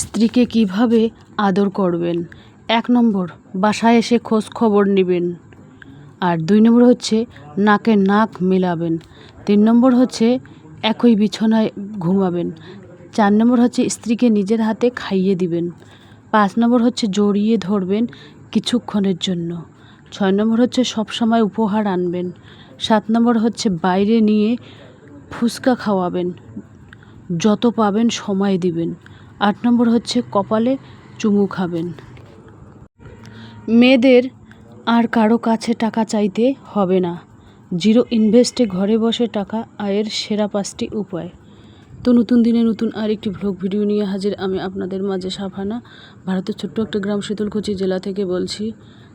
স্ত্রীকে কিভাবে আদর করবেন। 1 নম্বর, বাসায় এসে খোঁজ খবর নেবেন। আর 2 নম্বর হচ্ছে নাকে নাক মেলাবেন। 3 নম্বর হচ্ছে একই বিছানায় ঘুমাবেন। 4 নম্বর হচ্ছে স্ত্রীকে নিজের হাতে খাইয়ে দিবেন। 5 নম্বর হচ্ছে জড়িয়ে ধরবেন কিছুক্ষণের জন্য। 6 নম্বর হচ্ছে সবসময় উপহার আনবেন। 7 নম্বর হচ্ছে বাইরে নিয়ে ফুচকা খাওয়াবেন, যত পাবেন সময় দিবেন। 8 নম্বর হচ্ছে কপালে চুমু খাবেন। মেয়েদের আর কারো কাছে টাকা চাইতে হবে না। জিরো ইনভেস্টে ঘরে বসে টাকা আয়ের সেরা 5টি উপায়। তো নতুন দিনে নতুন আরেকটি ভ্লগ ভিডিও নিয়ে হাজির আমি আপনাদের মাঝে সাফানা, ভারতের ছোট্ট একটা গ্রাম শীতলকুচি জেলা থেকে বলছি।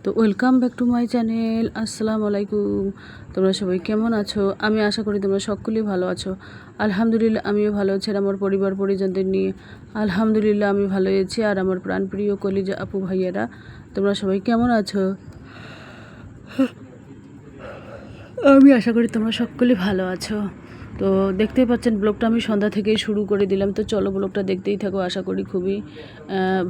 তো welcome back to my channel. আসসালামু আলাইকুম। তোমরা সবাই কেমন আছো? আমি আশা করি তোমরা সকলেই ভালো আছো। আলহামদুলিল্লাহ আমিও ভালো আছি আর আমার পরিবার পরিজনদের নিয়ে আলহামদুলিল্লাহ আমি ভালো আছি। আর আমার প্রাণপ্রিয় কলিজা আপু ভাইয়েরা, তোমরা সবাই কেমন আছো? আমি আশা করি তোমরা সকলেই ভালো আছো। তো দেখতেই পাচ্ছেন ব্লগটা আমি সন্ধ্যা থেকেই শুরু করে দিলাম। তো চলো ব্লগটা দেখতেই থাকো, আশা করি খুবই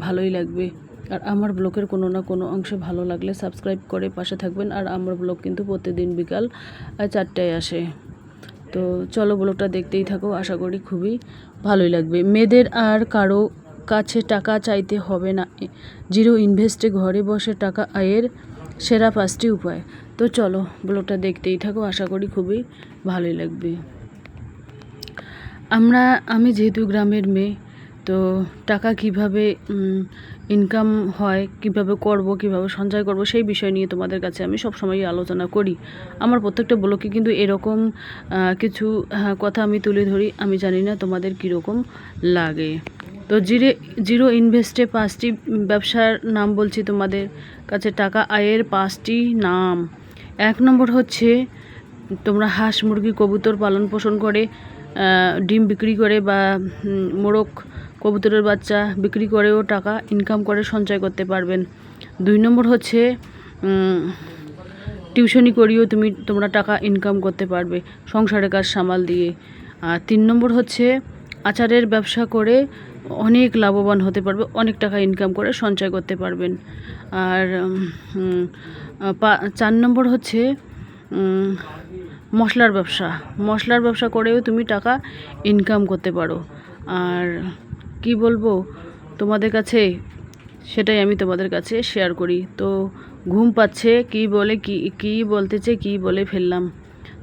ভালোই লাগবে। আর আমার ব্লগের কোনো না কোনো অংশে ভালো লাগলে সাবস্ক্রাইব করে পাশে থাকবেন। আর আমার ব্লগ কিন্তু প্রতিদিন বিকাল 4টায় আসে। তো চলো ব্লগটা দেখতেই থাকো, আশা করি খুবই ভালোই লাগবে। মেয়েদের আর কারো কাছে টাকা চাইতে হবে না। জিরো ইনভেস্টে ঘরে বসে টাকা আয়ের সেরা 5টি উপায়। তো চলো ব্লগটা দেখতেই থাকো, আশা করি খুবই ভালোই লাগবে। আমি যেহেতু গ্রামের মেয়ে, তো টাকা কিভাবে ইনকাম হয়, কিভাবে করব, কিভাবে সঞ্চয় করব, সেই বিষয় নিয়ে তোমাদের কাছে আমি সবসময়ই আলোচনা করি। আমার প্রত্যেকটা ব্লগে কিন্তু এরকম কিছু কথা আমি তুলে ধরি। আমি জানি না তোমাদের কীরকম লাগে। তো জিরো ইনভেস্টে 5টি ব্যবসার নাম বলছি তোমাদের কাছে, টাকা আয়ের 5টি নাম। 1 নম্বর হচ্ছে তোমরা হাঁস মুরগি কবুতর পালন পোষণ করে ডিম বিক্রি করে বা মোরগ কবুতরের বাচ্চা বিক্রি করেও টাকা ইনকাম করে সঞ্চয় করতে পারবেন। 2 নম্বর হচ্ছে টিউশনি করিও তোমরা টাকা ইনকাম করতে পারবে সংসারের কাজ সামাল দিয়ে। আর 3 নম্বর হচ্ছে আচারের ব্যবসা করে অনেক লাভবান হতে পারবে, অনেক টাকা ইনকাম করে সঞ্চয় করতে পারবেন। আর 4 নম্বর হচ্ছে মশলার ব্যবসা করেও তুমি টাকা ইনকাম করতে পারো। আর কি বলবো তোমাদের কাছে, সেটাই আমি তোমাদের কাছে শেয়ার করি। তো ঘুম পাচ্ছে, কি বলতেছে কি বলে ফেললাম।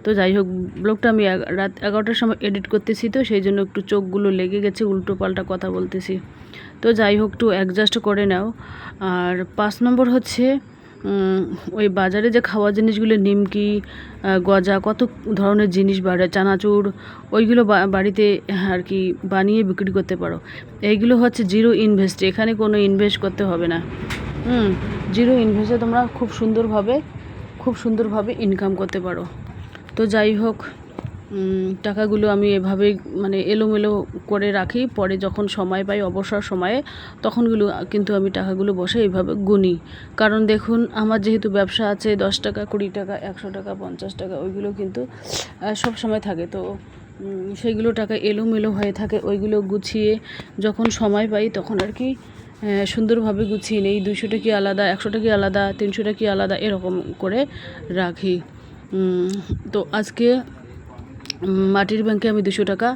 তো যাই হোক, ব্লগটা আমি রাত 11টার সময় এডিট করতেছি, তো সেই জন্য একটু চোখগুলো লেগে গেছে, উল্টো পাল্টা কথা বলতেছি। তো যাই হোক, একটু অ্যাডজাস্ট করে নাও। আর 5 নম্বর হচ্ছে ওই বাজারে যে খাওয়া জিনিসগুলো, নিমকি, গজা, কত ধরনের জিনিস বাড়ে, চানাচুর, ওইগুলো বাড়িতে আর কি বানিয়ে বিক্রি করতে পারো। এইগুলো হচ্ছে জিরো ইনভেস্ট, এখানে কোনো ইনভেস্ট করতে হবে না। জিরো ইনভেস্টে তোমরা খুব সুন্দরভাবে ইনকাম করতে পারো। তো যাই হোক, টাকাগুলো আমি এভাবে মানে এলোমেলো করে রাখি, পরে যখন সময় পাই অবসর সময়ে তখনগুলো কিন্তু আমি টাকাগুলো বসে এইভাবে গুনি। কারণ দেখুন, আমার যেহেতু ব্যবসা আছে, 10 টাকা 20 টাকা 100 টাকা 50 টাকা ওইগুলো কিন্তু সব সময় থাকে। তো সেইগুলো টাকা এলোমেলো হয়ে থাকে, ওইগুলো গুছিয়ে যখন সময় পাই তখন আর কি সুন্দরভাবে গুছিয়ে নেই। 200 টাকা আলাদা, 100 টাকা আলাদা, 300 টাকা আলাদা, এরকম করে রাখি। তো আজকে মাটির ব্যাংকে আমি 200 টাকা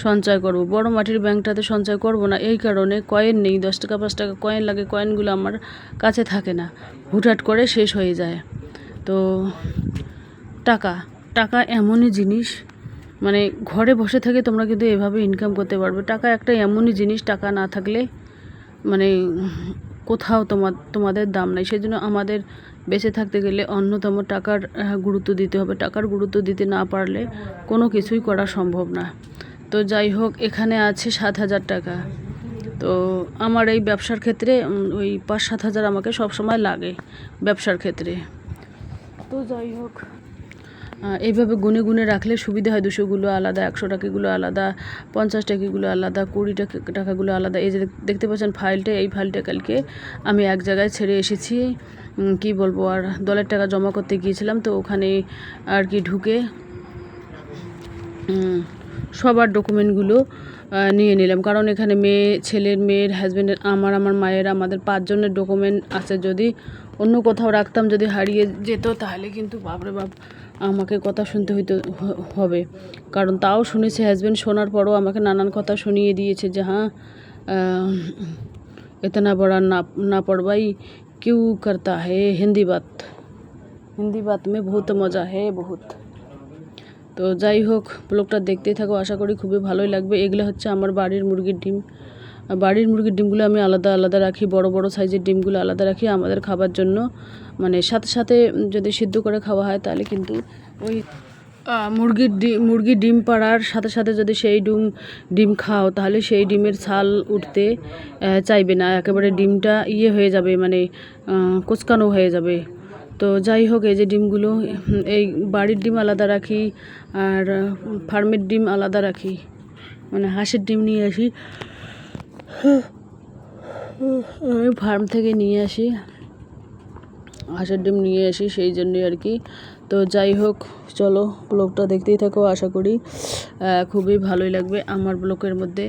সঞ্চয় করব। বড় মাটির ব্যাংকটাতে সঞ্চয় করব না, এই কারণে কয়েন নেই। 10 টাকা 5 টাকা কয়েন লাগে, কয়েনগুলো আমার কাছে থাকে না, হুটহাট করে শেষ হয়ে যায়। তো টাকা এমনই জিনিস, মানে ঘরে বসে থেকে তোমরা কিন্তু এভাবে ইনকাম করতে পারবে। টাকা একটা এমনই জিনিস, টাকা না থাকলে মানে কোথাও তোমাদের দাম নাই। সেই জন্য আমাদের বেঁচে থাকতে গেলে অন্যতম টাকার গুরুত্ব দিতে হবে। টাকার গুরুত্ব দিতে না পারলে কোনো কিছুই করা সম্ভব না। তো যাই হোক, এখানে আছে 7,000 টাকা। তো আমার এই ব্যবসার ক্ষেত্রে ওই 5-7 হাজার আমাকে সবসময় লাগে ব্যবসার ক্ষেত্রে। তো যাই হোক, এইভাবে গুনে গুনে রাখলে সুবিধা হয়। 200গুলো আলাদা, 100 টাকাগুলো আলাদা, 50 টাকাগুলো আলাদা, 20 টাকাগুলো আলাদা। এই যে দেখতে পাচ্ছেন ফাইলটা, এই ফাইলটা কালকে আমি এক জায়গায় ছেড়ে এসেছি। কি বলবো, আর দলের টাকা জমা করতে গিয়েছিলাম, তো ওখানে আর কি ঢুকে সবার ডকুমেন্টগুলো নিয়ে নিলাম, কারণ এখানে ছেলের মেয়ের হাজব্যান্ডের আমার মায়ের আমাদের 5 জনের ডকুমেন্ট আছে। যদি অন্য কোথাও রাখতাম, যদি হারিয়ে যেত, তাহলে কিন্তু বাপরে বাপ আমাকে কথা শুনতে হবে। কারণ তাও শুনেছি, হাজব্যান্ড শোনার পরও আমাকে নানান কথা শুনিয়ে দিয়েছে যে হ্যাঁ इतना बड़ा ना पड़वाई क्यों करता है, हिंदी बात में बहुत मज़ा है बहुत। তো যাই হোক, ব্লগটা দেখতেই থাকো, আশা করি খুবই ভালোই লাগবে। এগুলো হচ্ছে আমার বাড়ির মুরগির ডিম। বাড়ির মুরগির ডিমগুলো আমি আলাদা আলাদা রাখি, বড় বড় সাইজের ডিমগুলো আলাদা রাখি আমাদের খাবার জন্য। মানে সাথে সাথে যদি সিদ্ধ করে খাওয়া হয় তাহলে কিন্তু ওই মুরগির ডিম পাড়ার সাথে সাথে যদি সেই ডিম খাও, তাহলে সেই ডিমের ছাল উঠতে চাইবে না, একেবারে ডিমটা হয়ে যাবে, মানে কোঁচকানো হয়ে যাবে। তো যাই হোক, এই যে ডিমগুলো, এই বাড়ির ডিম আলাদা রাখি আর ফার্মের ডিম আলাদা রাখি। মানে হাঁসের ডিম নিয়ে আসি, আমি ফার্ম থেকে নিয়ে আসি, হাঁসের ডিম নিয়ে আসি, সেই জন্যই আর কি। তো যাই হোক, চলো ব্লগটা দেখতেই থাকো, আশা করি খুবই ভালোই লাগবে। আমার ব্লগের মধ্যে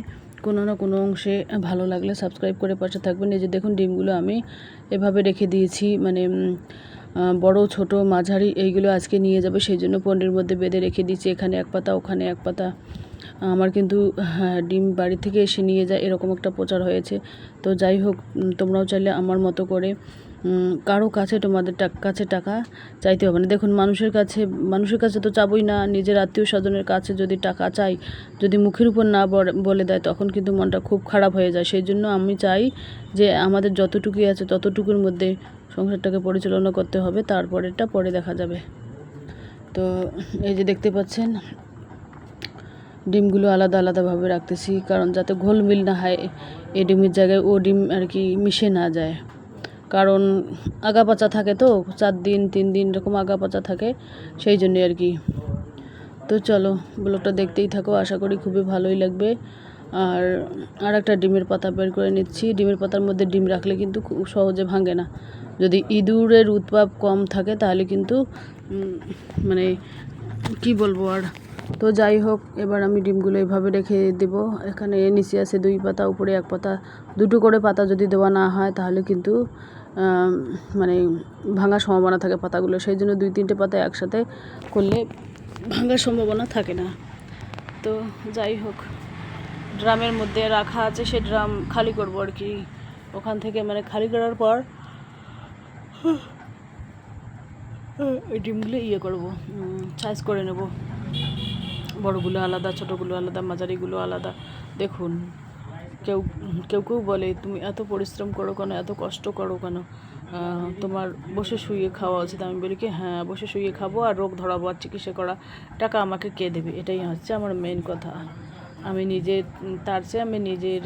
কোনো না কোনো অংশে ভালো লাগলে সাবস্ক্রাইব করে পাশে থাকবেন। এই যে দেখুন, ডিমগুলো আমি এভাবে রেখে দিয়েছি, মানে বড় ছোট মাঝারি এইগুলো আজকে নিয়ে যাবে, সেই জন্য পনিরের মধ্যে বেঁধে রেখে দিয়েছি। এখানে এক পাতা, ওখানে এক পাতা। আমার কিন্তু ডিম বাড়ি থেকে এসে নিয়ে যায়, এরকম একটা প্রচার হয়েছে। তো যাই হোক, তোমরাও চাইলে আমার মতো করে কারো কাছে তোমাদের কাছে টাকা চাইতে হবে না। দেখুন, মানুষের কাছে তো চাবই না, নিজের আত্মীয় স্বজনের কাছে যদি টাকা চাই, যদি মুখের উপর না বলে দেয়, তখন কিন্তু মনটা খুব খারাপ হয়ে যায়। সেই জন্য আমি চাই যে আমাদের যতটুকুই আছে ততটুকুর মধ্যে সংসারটাকে পরিচালনা করতে হবে, তারপরেরটা পরে দেখা যাবে। তো এই যে দেখতে পাচ্ছেন, ডিমগুলো আলাদা আলাদাভাবে রাখতেছি, কারণ যাতে ঘোলমিল না হয়, এই ডিমের জায়গায় ও ডিম আর কি মিশে না যায়। কারণ আগাপাচা থাকে তো, 4 দিন 3 দিন এরকম আগাপাচা থাকে, সেই জন্যে আর কি। তো চলো ব্লগটা দেখতেই থাকো, আশা করি খুবই ভালোই লাগবে। আর একটা ডিমের পাতা বের করে নিচ্ছি। ডিমের পাতার মধ্যে ডিম রাখলে কিন্তু খুব সহজে ভাঙে না। যদি ইঁদুরের উৎপাত কম থাকে তাহলে কিন্তু মানে কি বলবো আর। তো যাই হোক, এবার আমি ডিমগুলো এভাবে রেখে দেব। এখানে নিচে আছে 2 পাতা, উপরে 1 পাতা, 2টো করে পাতা যদি দেওয়া না হয় তাহলে কিন্তু মানে ভাঙার সম্ভাবনা থাকে পাতাগুলো। সেই জন্য 2-3টে পাতা একসাথে করলে ভাঙার সম্ভাবনা থাকে না। তো যাই হোক, ড্রামের মধ্যে রাখা আছে, সে ড্রাম খালি করবো আর কি। ওখান থেকে মানে খালি করার পর ওই ডিমগুলো করবো, সাইজ করে নেব। বড়গুলো আলাদা, ছোটোগুলো আলাদা, মাঝারিগুলো আলাদা। দেখুন, কেউ বলে তুমি এত পরিশ্রম করো কেন, এত কষ্ট করো কেন, তোমার বসে শুয়ে খাওয়া উচিত। আমি বলি কি, হ্যাঁ বসে শুয়ে খাবো, আর রোগ ধরাবো আর চিকিৎসা করা টাকা আমাকে কে দেবে, এটাই হচ্ছে আমার মেইন কথা। আমি নিজের তার চেয়ে আমি নিজের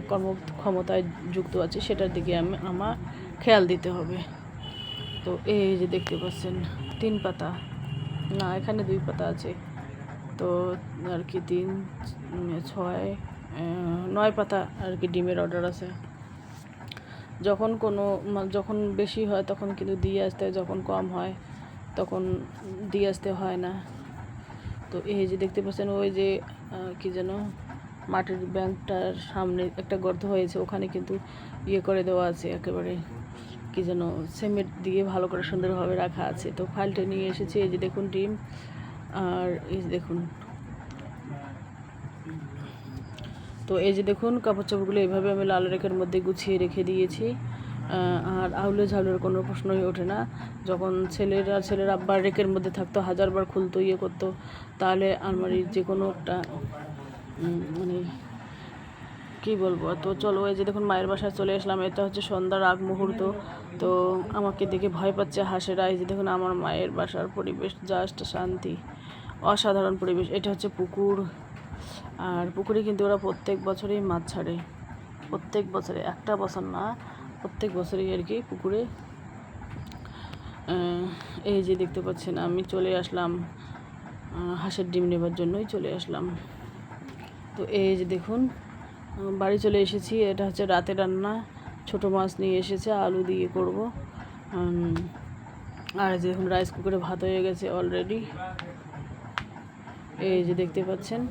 কর্মক্ষমতায় যুক্ত আছি, সেটার দিকে আমার খেয়াল দিতে হবে। তো এই যে দেখতে পাচ্ছেন 3 পাতা, না এখানে 2 পাতা আছে, তো আর কি 3, 6, 9 পাতা আর কি ডিমের অর্ডার আছে। যখন বেশি হয় তখন কিন্তু দিয়ে আসতে হয়, যখন কম হয় তখন দিয়ে আসতে হয় না। তো এই যে দেখতে পাচ্ছেন, ওই যে কি যেন মাটির ব্যাংকটার সামনে একটা গর্ত হয়েছে, ওখানে কিন্তু করে দেওয়া আছে, একেবারে কি যেন সিমেন্ট দিয়ে ভালো করে সুন্দরভাবে রাখা আছে। তো ফাইলটা নিয়ে এসেছি। এই যে দেখুন ডিম, আর এই যে দেখুন, তো এই যে দেখুন কাপড় চোপড়গুলো এইভাবে আমি লাল রেকের মধ্যে গুছিয়ে রেখে দিয়েছি। আর আউলে ঝাউলের কোনো প্রশ্নই ওঠে না। যখন ছেলের আব্বার রেকের মধ্যে থাকতো, 1000বার খুলতো, করতো, তাহলে আলমারির যে কোনো একটা মানে কী বলবো। তো চলো, এই যে দেখুন মায়ের বাসায় চলে আসলাম। এটা হচ্ছে সন্ধ্যার আগ মুহূর্ত। তো আমাকে দেখে ভয় পাচ্ছে হাঁসেরা। এই যে দেখুন আমার মায়ের বাসার পরিবেশ জাস্ট শান্তি, অসাধারণ পরিবেশ। এটা হচ্ছে পুকুর, আর পুকুরে কিন্তু ওরা প্রত্যেক বছরেই মাছ ছাড়ে, প্রত্যেক বছরে, একটা বছর না, প্রত্যেক বছরই আর কি পুকুরে। এই যে দেখতে পাচ্ছেন, আমি চলে আসলাম হাঁসের ডিম নেবার জন্যই চলে আসলাম। তো এই যে দেখুন বাড়ি চলে এসেছি। এটা হচ্ছে রাতে রান্না, ছোট মাছ নিয়ে এসেছে, আলু দিয়ে করব। আর এই যে দেখুন রাইস কুকারে ভাত হয়ে গেছে অলরেডি। এই যে দেখতে পাচ্ছেন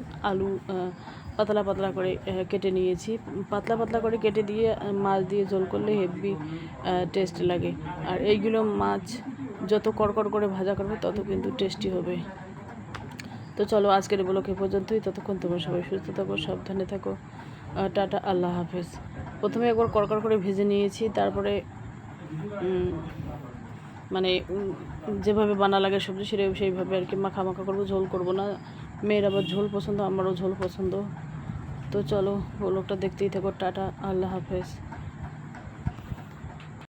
পাতলা পাতলা করে কেটে নিয়েছি। পাতলা পাতলা করে কেটে দিয়ে মাছ দিয়ে ঝোল করলে হেভি টেস্ট লাগে। আর এইগুলো মাছ যত কড়কড় করে ভাজা করবে তত কিন্তু টেস্টি হবে। তো চলো আজকের ব্লগ এ পর্যন্তই। ততক্ষণ তোমরা সবাই সুস্থ থাকো, সাবধানে থাকো। টাটা, আল্লাহ হাফেজ। প্রথমে একবার কড়কড় করে ভেজে নিয়েছি, তারপরে মানে যেভাবে বানা লাগে সবজি সেইভাবে আর কি মাখা মাখা করবো, ঝোল করব না। মেয়ের আবার ঝোল পছন্দ, আমারও ঝোল পছন্দ। তো চলো ব্লগটা দেখতেই থাকো। টাটা, আল্লাহ হাফেজ।